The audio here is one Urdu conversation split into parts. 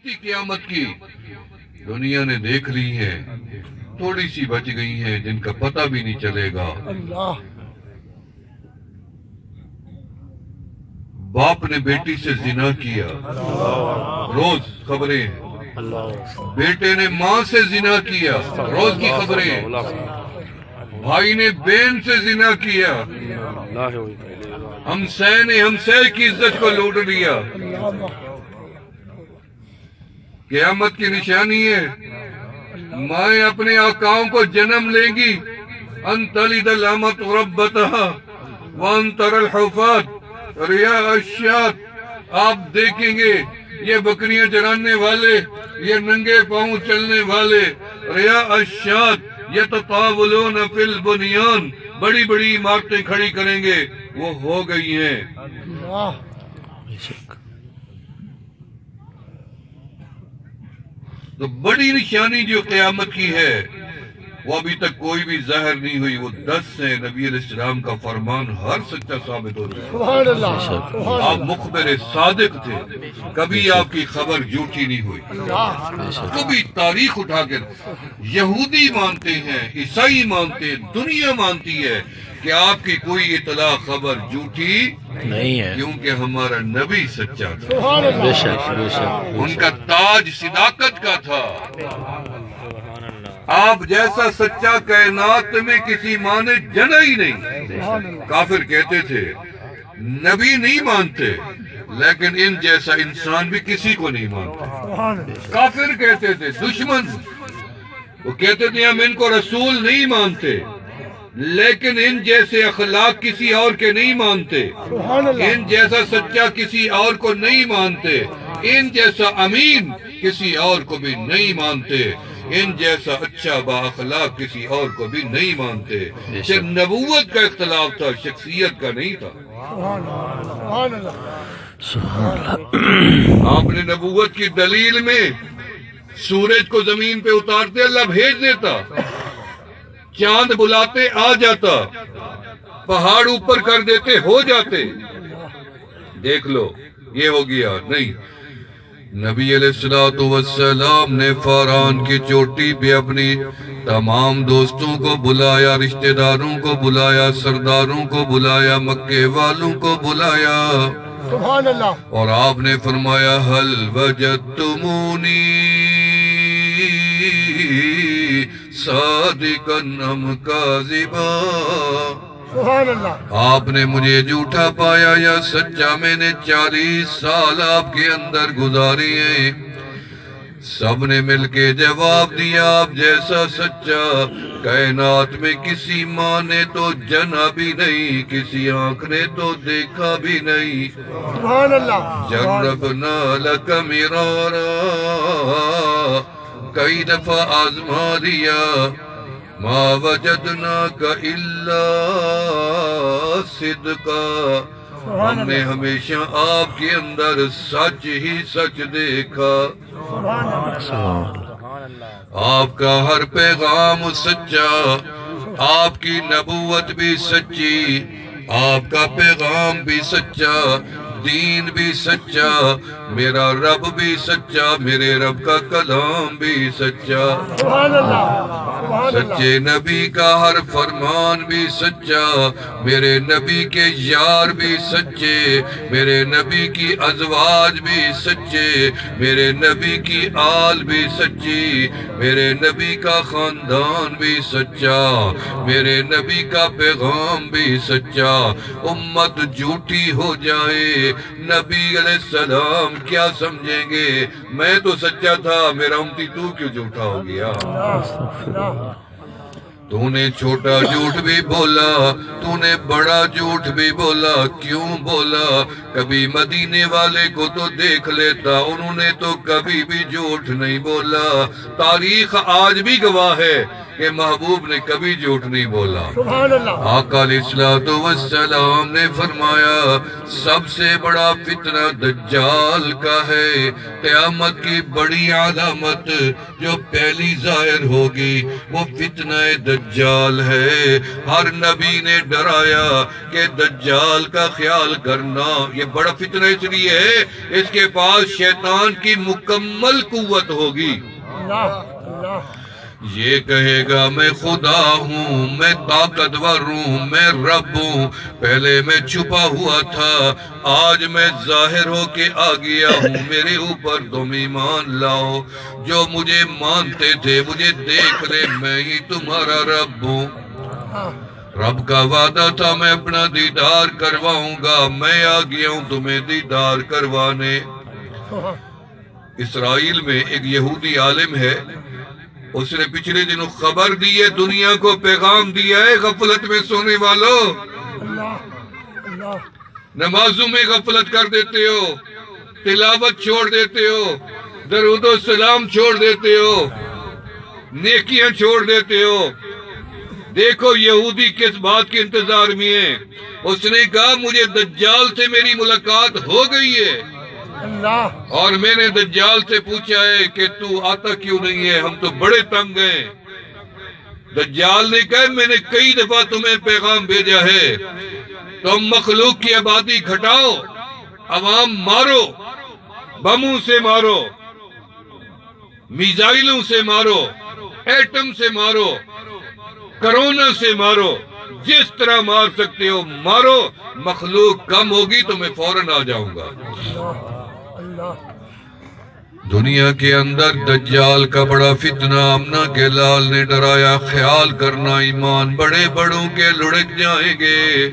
علامتی قیامت کی دنیا نے دیکھ لی ہے، تھوڑی سی بچ گئی ہیں جن کا پتہ بھی نہیں چلے گا۔ اللہ باپ نے بیٹی سے زنا کیا، روز خبریں۔ بیٹے نے ماں سے زنا کیا، روز کی خبریں۔ بھائی نے بہن سے زنا کیا، ہمسائے نے ہمسائے کی عزت کو لوٹ لیا۔ قیامت کی نشانی ہے، مائیں اپنے آقاؤں کو جنم لیں گی، ان تلد الامۃ ربتہا وان تری الحفاۃ ریاء الشاۃ۔ آپ دیکھیں گے یہ بکریاں چرانے والے، یہ ننگے پاؤں چلنے والے، ریاء الشاۃ یتطاولون فی البنیان، بڑی بڑی عمارتیں کھڑی کریں گے، وہ ہو گئی ہیں۔ اللہ تو بڑی نشانی جو قیامت کی ہے وہ ابھی تک کوئی بھی ظاہر نہیں ہوئی، وہ 10 ہیں۔ نبی علیہ السلام کا فرمان ہر سچا ثابت ہو رہا ہے۔ سبحان اللہ سبحان آپ مخبر صادق تھے، کبھی آپ کی خبر جھوٹی نہیں ہوئی۔ اللہ کبھی تاریخ اٹھا کر یہودی مانتے ہیں، عیسائی مانتے ہیں، دنیا مانتی ہے کہ آپ کی کوئی اطلاع خبر جھوٹی نہیں ہے، کیونکہ ہمارا نبی سچا تھا، سبحان اللہ بے شک بے شک۔ ان کا تاج صداقت کا تھا۔ آپ جیسا سچا کائنات میں کسی ماں نے جنا ہی نہیں۔ کافر کہتے تھے نبی نہیں مانتے، لیکن ان جیسا انسان بھی کسی کو نہیں مانتا۔ سبحان اللہ کافر کہتے تھے، دشمن وہ کہتے تھے ہم ان کو رسول نہیں مانتے، لیکن ان جیسے اخلاق کسی اور کے نہیں مانتے، سبحان اللہ ان جیسا سچا کسی اور کو نہیں مانتے، ان جیسا امین کسی اور کو بھی نہیں مانتے، ان جیسا اچھا با اخلاق کسی اور کو بھی نہیں مانتے۔ صرف نبوت کا اختلاف تھا، شخصیت کا نہیں تھا۔ سبحان اللہ سبحان اللہ سبحان اللہ۔ آپ نے نبوت کی دلیل میں سورج کو زمین پہ اتارتے اللہ بھیج دیتا، چاند بلاتے آ جاتا، پہاڑ اوپر کر دیتے ہو جاتے۔ دیکھ لو یہ ہو گیا نہیں۔ نبی علیہ السلام نے فاران کی چوٹی پہ اپنی تمام دوستوں کو بلایا، رشتہ داروں کو بلایا، سرداروں کو بلایا، مکے والوں کو بلایا، سبحان اللہ اور آپ نے فرمایا حل وجدتمونی صادقا ام کاذبا۔ سبحان اللہ آپ نے مجھے جھوٹا پایا یا سچا؟ میں نے 40 سال آپ کے اندر گزاری ہیں۔ سب نے مل کے جواب دیا آپ جیسا سچا کائنات میں کسی ماں نے تو جنا بھی نہیں، کسی آنکھ نے تو دیکھا بھی نہیں۔ سبحان اللہ جربنا لک مرارا، کئی دفعہ آزما دیا، ما وجدناک الا صدقا، ہم نے ہمیشہ آپ کے اندر سچ ہی سچ دیکھا۔ سبحان اللہ آپ کا ہر پیغام سچا، آپ کی نبوت بھی سچی، آپ کا پیغام بھی سچا، دین بھی سچا، میرا رب بھی سچا، میرے رب کا کلام بھی سچا، سبحان اللہ سبحان اللہ سچے نبی کا ہر فرمان بھی سچا، میرے نبی کے یار بھی سچے، میرے نبی کی ازواج بھی سچے، میرے نبی کی آل بھی سچی، میرے نبی کا خاندان بھی سچا، میرے نبی کا پیغام بھی سچا۔ امت جھوٹی ہو جائے، نبی علیہ السلام کیا سمجھیں گے؟ میں تو سچا تھا، میرا امتی تو کیوں جھوٹا ہو گیا؟ تو نے چھوٹا جھوٹ بھی بولا، تو نے بڑا جھوٹ بھی بولا، کیوں بولا؟ کبھی مدینے والے کو تو دیکھ لیتا، انہوں نے تو کبھی بھی جھوٹ نہیں بولا۔ تاریخ آج بھی گواہ ہے کہ محبوب نے کبھی جھوٹ نہیں بولا۔ سبحان اللہ آقا علیہ السلام نے فرمایا سب سے بڑا فتنہ دجال کا ہے۔ قیامت کی بڑی علامت جو پہلی ظاہر ہوگی وہ فتنہ دجال ہے۔ ہر نبی نے ڈرایا کہ دجال کا خیال کرنا، یہ بڑا فتنہ اس لیے ہے اس کے پاس شیطان کی مکمل قوت ہوگی. یہ کہے گا میں خدا ہوں، میں طاقتور ہوں، میں رب ہوں، پہلے میں چھپا ہوا تھا، آج میں ظاہر ہو کے آ گیا ہوں، میرے اوپر تم ایمان لاؤ. جو مجھے مانتے تھے مجھے دیکھ لے، میں ہی تمہارا رب ہوں. رب کا وعدہ تھا میں اپنا دیدار کرواؤں گا، میں آ گیا ہوں تمہیں دیدار کروانے. اسرائیل میں ایک یہودی عالم ہے، اس نے پچھلے دنوں خبر دی ہے، دنیا کو پیغام دیا ہے، غفلت میں سونے والوں نمازوں میں غفلت کر دیتے ہو، تلاوت چھوڑ دیتے ہو، درود و سلام چھوڑ دیتے ہو، نیکیاں چھوڑ دیتے ہو. دیکھو یہودی کس بات کے انتظار میں ہے. اس نے کہا مجھے دجال سے میری ملاقات ہو گئی ہے، اور میں نے دجال سے پوچھا ہے کہ تو آتا کیوں نہیں ہے، ہم تو بڑے تنگ ہیں. دجال نے کہا میں نے کئی دفعہ تمہیں پیغام بھیجا ہے، تم مخلوق کی آبادی گھٹاؤ، عوام مارو، بموں سے مارو، میزائلوں سے مارو، ایٹم سے مارو، کرونا سے مارو، جس طرح مار سکتے ہو مارو، مخلوق کم ہوگی تو میں فوراً آ جاؤں گا. دنیا کے اندر دجال کا بڑا فتنہ آمنہ کے لال نے ڈرایا، خیال کرنا ایمان بڑے بڑوں کے لڑک جائیں گے.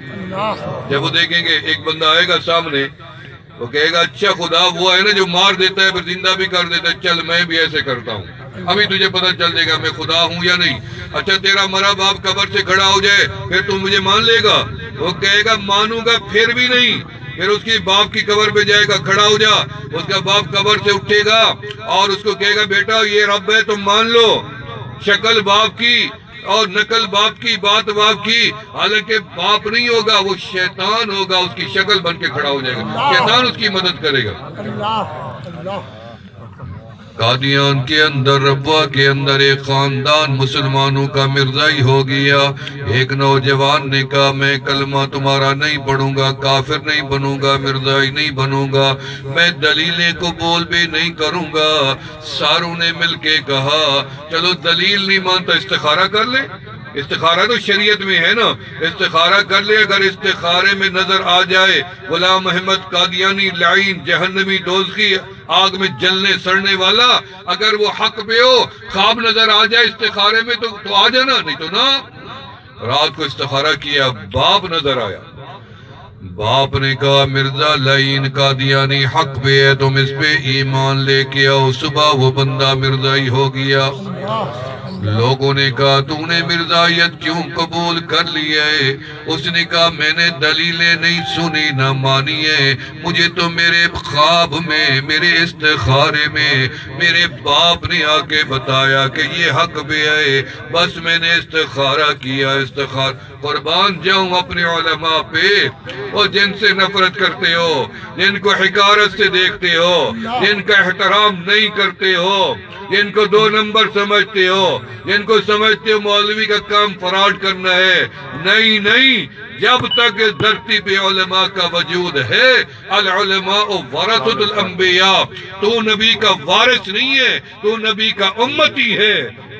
جب وہ دیکھیں گے ایک بندہ آئے گا سامنے، وہ کہے گا اچھا خدا وہ ہے نا جو مار دیتا ہے پھر زندہ بھی کر دیتا ہے، چل میں بھی ایسے کرتا ہوں، ابھی تجھے پتہ چل جائے گا میں خدا ہوں یا نہیں. اچھا تیرا مرا باپ قبر سے کھڑا ہو جائے پھر تم مجھے مان لے گا؟ وہ کہے گا مانوں گا پھر بھی نہیں. پھر اس کی باپ کی قبر پہ جائے گا، کھڑا ہو جا، اس کا باپ قبر سے اٹھے گا اور اس کو کہے گا بیٹا یہ رب ہے تم مان لو. شکل باپ کی اور نقل باپ کی، بات باپ کی، حالانکہ باپ نہیں ہوگا، وہ شیطان ہوگا، اس کی شکل بن کے کھڑا ہو جائے گا، شیطان اس کی مدد کرے گا. قادیان کے اندر ربوہ کے اندر ایک خاندان مسلمانوں کا مرزائی ہو گیا. ایک نوجوان نے کہا میں کلمہ تمہارا نہیں پڑھوں گا، کافر نہیں بنوں گا، مرزائی نہیں بنوں گا، میں دلیلیں قبول بھی نہیں کروں گا. ساروں نے مل کے کہا چلو دلیل نہیں مانتا استخارہ کر لے. استخارہ تو شریعت میں ہے نا، استخارہ کر لے. اگر استخارے میں نظر آ جائے غلام احمد قادیانی لعین جہنمی دوزخی آگ میں جلنے سڑنے والا، اگر وہ حق پہ ہو، خواب نظر آ جائے استخارے میں تو آ جانا، نہیں تو نہ. رات کو استخارہ کیا، باپ نظر آیا. باپ نے کہا مرزا لعین قادیانی حق پہ ہے، تم اس پہ ایمان لے کے آؤ. صبح وہ بندہ مرزائی ہو گیا. لوگوں نے کہا تو نے مرزائیت کیوں قبول کر لی ہے؟ اس نے کہا میں نے دلیلیں نہیں سنی نہ مانی ہے، مجھے تو میرے خواب میں، میرے استخارے میں میرے باپ نے آ کے بتایا کہ یہ حق بھی ہے، بس میں نے استخارہ کیا. استخارہ قربان جاؤں اپنے علماء پہ، وہ جن سے نفرت کرتے ہو، جن کو حقارت سے دیکھتے ہو، جن کا احترام نہیں کرتے ہو، جن کو دو نمبر سمجھتے ہو، جن کو سمجھتے ہو مولوی کا کام فراڈ کرنا ہے. نہیں نہیں، جب تک اس دھرتی پہ علماء کا وجود ہے، العلماء ورثۃ الانبیاء، تو نبی کا وارث نہیں ہے، تو نبی کا امتی ہے.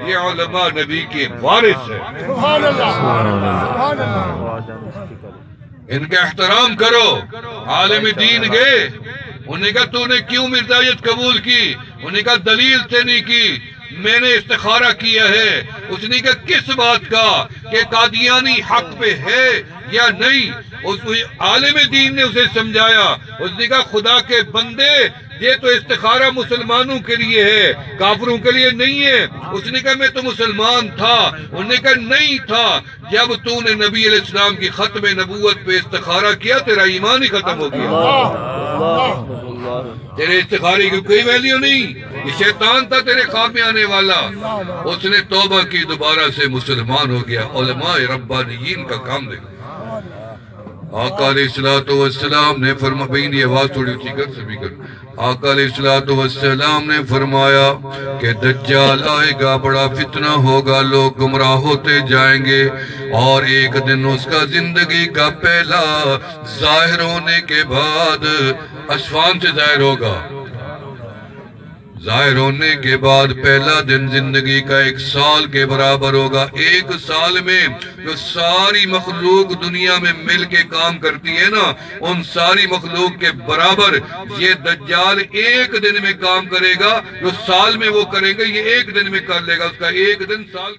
یہ علماء نبی کے وارث ہے. سبحان اللہ، سبحان اللہ. ان کا احترام کرو. عالم دین گئے، انہوں نے کہا تو نے کیوں مرزائیت قبول کی؟ انہوں نے کہا دلیل سے نہیں کی، میں نے استخارہ کیا ہے. اس نے کہا کس بات کا کہ قادیانی حق پہ ہے یا نہیں؟ اس عالم دین نے اسے سمجھایا. اس نے کہا خدا کے بندے یہ تو استخارہ مسلمانوں کے لیے ہے، کافروں کے لیے نہیں ہے. اس نے کہا میں تو مسلمان تھا. انہوں نے کہا نہیں تھا. جب تو نے نبی علیہ السلام کی ختم نبوت پہ استخارہ کیا تیرا ایمان ہی ختم ہو گیا. تیرے استخارے کی کوئی ویلیو نہیں. یہ شیطان تھا تیرے خواب میں آنے والا. اس نے توبہ کی، دوبارہ سے مسلمان ہو گیا. علماء ربانیین کا کام دیکھو. آقا علیہ السلام نے فرمایا، بھئی یہ آواز تھوڑی اچھی کر سبھی کر، آقا علیہ السلام نے فرمایا کہ دجال آئے گا، بڑا فتنہ ہوگا، لوگ گمراہ ہوتے جائیں گے، اور ایک دن اس کا زندگی کا پہلا ظاہر ہونے کے بعد اسفان سے ظاہر ہوگا، ظاہر ہونے کے بعد پہلا دن زندگی کا 1 سال کے برابر ہوگا۔ 1 سال میں جو ساری مخلوق دنیا میں مل کے کام کرتی ہے نا، ان ساری مخلوق کے برابر یہ دجال 1 دن میں کام کرے گا، جو سال میں وہ کریں گے یہ 1 دن میں کر لے گا، اس کا 1 دن سال